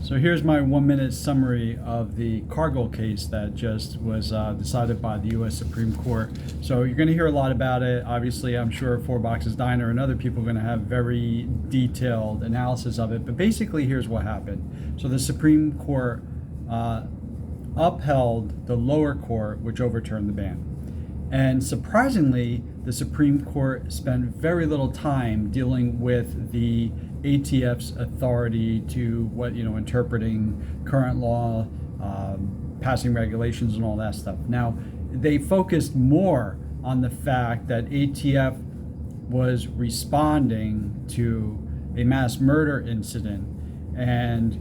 So here's my 1 minute summary of the Cargill case that just was decided by the U.S. Supreme Court. So you're going to hear a lot about it. Obviously, I'm sure Four Boxes Diner and other people are going to have very detailed analysis of it. But basically, here's what happened. So the Supreme Court upheld the lower court, which overturned the ban. And surprisingly, the Supreme Court spent very little time dealing with the ATF's authority to interpreting current law, passing regulations and all that stuff. Now, they focused more on the fact that ATF was responding to a mass murder incident and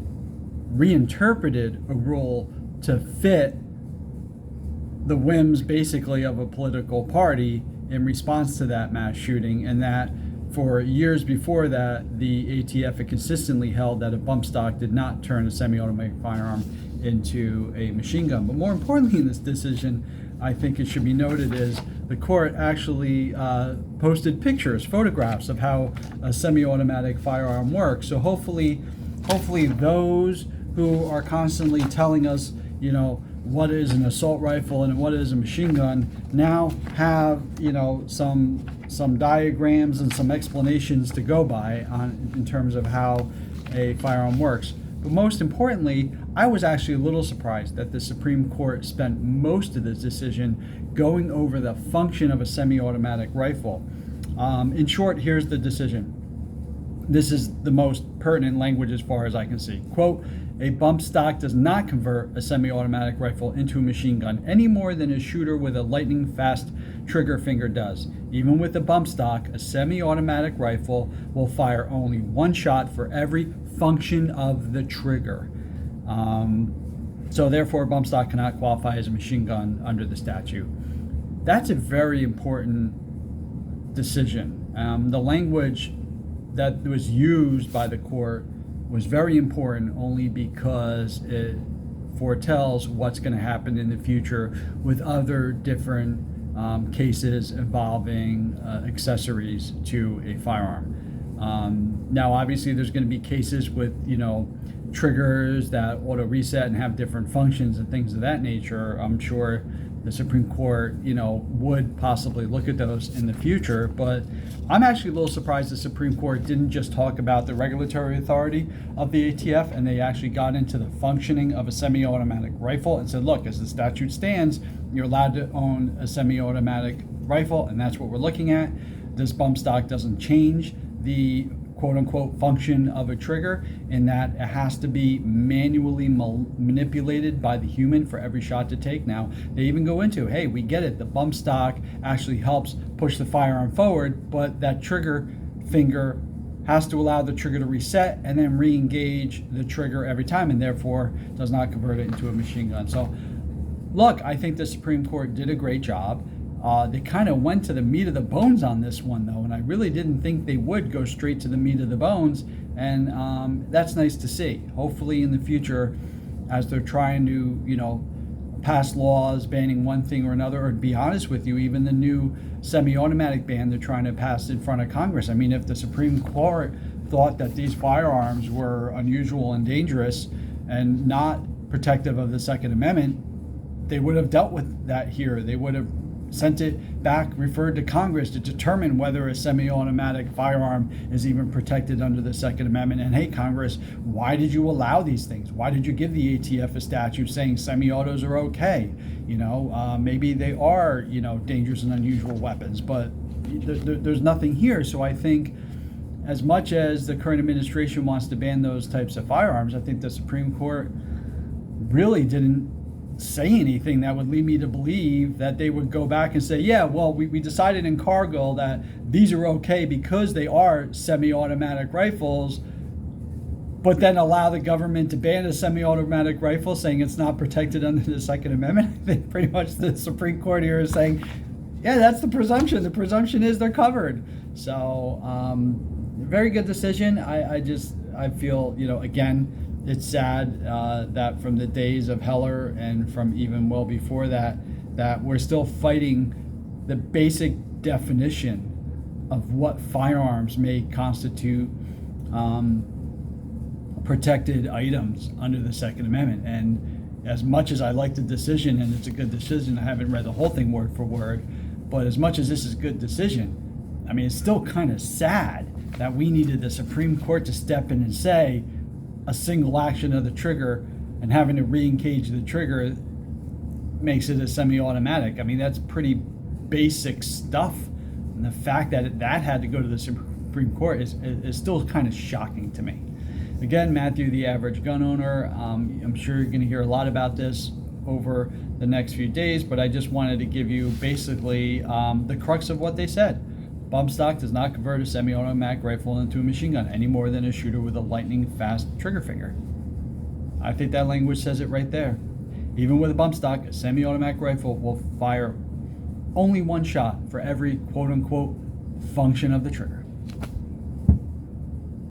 reinterpreted a rule to fit the whims basically of a political party in response to that mass shooting, and that for years before that, the ATF had consistently held that a bump stock did not turn a semi-automatic firearm into a machine gun. But more importantly in this decision, I think it should be noted, is the court actually posted pictures, photographs of how a semi-automatic firearm works. So hopefully those who are constantly telling us, what is an assault rifle and what is a machine gun now have some diagrams and some explanations to go by in terms of how a firearm works. But most importantly, I was actually a little surprised that the Supreme Court spent most of this decision going over the function of a semi-automatic rifle. In short, here's the decision. This is the most pertinent language as far as I can see. Quote, "A bump stock does not convert a semi-automatic rifle into a machine gun any more than a shooter with a lightning-fast trigger finger does. Even with a bump stock, a semi-automatic rifle will fire only one shot for every function of the trigger. So therefore, a bump stock cannot qualify as a machine gun under the statute." That's a very important decision. The language that was used by the court was very important only because it foretells what's going to happen in the future with other different cases involving accessories to a firearm. Now, obviously, there's going to be cases with, triggers that auto reset and have different functions and things of that nature. I'm sure the Supreme Court, would possibly look at those in the future. But I'm actually a little surprised the Supreme Court didn't just talk about the regulatory authority of the ATF, and they actually got into the functioning of a semi-automatic rifle and said, look, as the statute stands, you're allowed to own a semi-automatic rifle, and that's what we're looking at. This bump stock doesn't change the quote-unquote function of a trigger, in that it has to be manually manipulated by the human for every shot to take. Now, they even go into, hey, we get it, the bump stock actually helps push the firearm forward, but that trigger finger has to allow the trigger to reset and then re-engage the trigger every time, and therefore does not convert it into a machine gun. So, look, I think the Supreme Court did a great job. They kind of went to the meat of the bones on this one, though, and I really didn't think they would go straight to the meat of the bones, and that's nice to see. Hopefully in the future, as they're trying to, pass laws banning one thing or another, or to be honest with you, even the new semi-automatic ban they're trying to pass in front of Congress. I mean, if the Supreme Court thought that these firearms were unusual and dangerous and not protective of the Second Amendment, they would have dealt with that here. They would have sent it back, referred to Congress to determine whether a semi-automatic firearm is even protected under the Second Amendment. And hey, Congress, why did you allow these things? Why did you give the ATF a statute saying semi-autos are okay? Maybe they are, dangerous and unusual weapons, but there's nothing here. So I think as much as the current administration wants to ban those types of firearms, I think the Supreme Court really didn't say anything that would lead me to believe that they would go back and say, yeah, well, we decided in Cargill that these are okay because they are semi-automatic rifles, but then allow the government to ban a semi-automatic rifle, saying it's not protected under the Second Amendment. I think pretty much the Supreme Court here is saying, yeah, that's the presumption. The presumption is they're covered. So, very good decision. I feel, again, it's sad that from the days of Heller and from even well before that we're still fighting the basic definition of what firearms may constitute protected items under the Second Amendment. And as much as I like the decision, and it's a good decision, I haven't read the whole thing word for word, but as much as this is a good decision, I mean, it's still kind of sad that we needed the Supreme Court to step in and say a single action of the trigger and having to re-engage the trigger makes it a semi-automatic. I mean, that's pretty basic stuff. And the fact that that had to go to the Supreme Court is still kind of shocking to me. Again, Matthew, the average gun owner, I'm sure you're going to hear a lot about this over the next few days, but I just wanted to give you basically the crux of what they said. Bump stock does not convert a semi-automatic rifle into a machine gun any more than a shooter with a lightning fast trigger finger. I think that language says it right there. Even with a bump stock, a semi-automatic rifle will fire only one shot for every quote-unquote function of the trigger.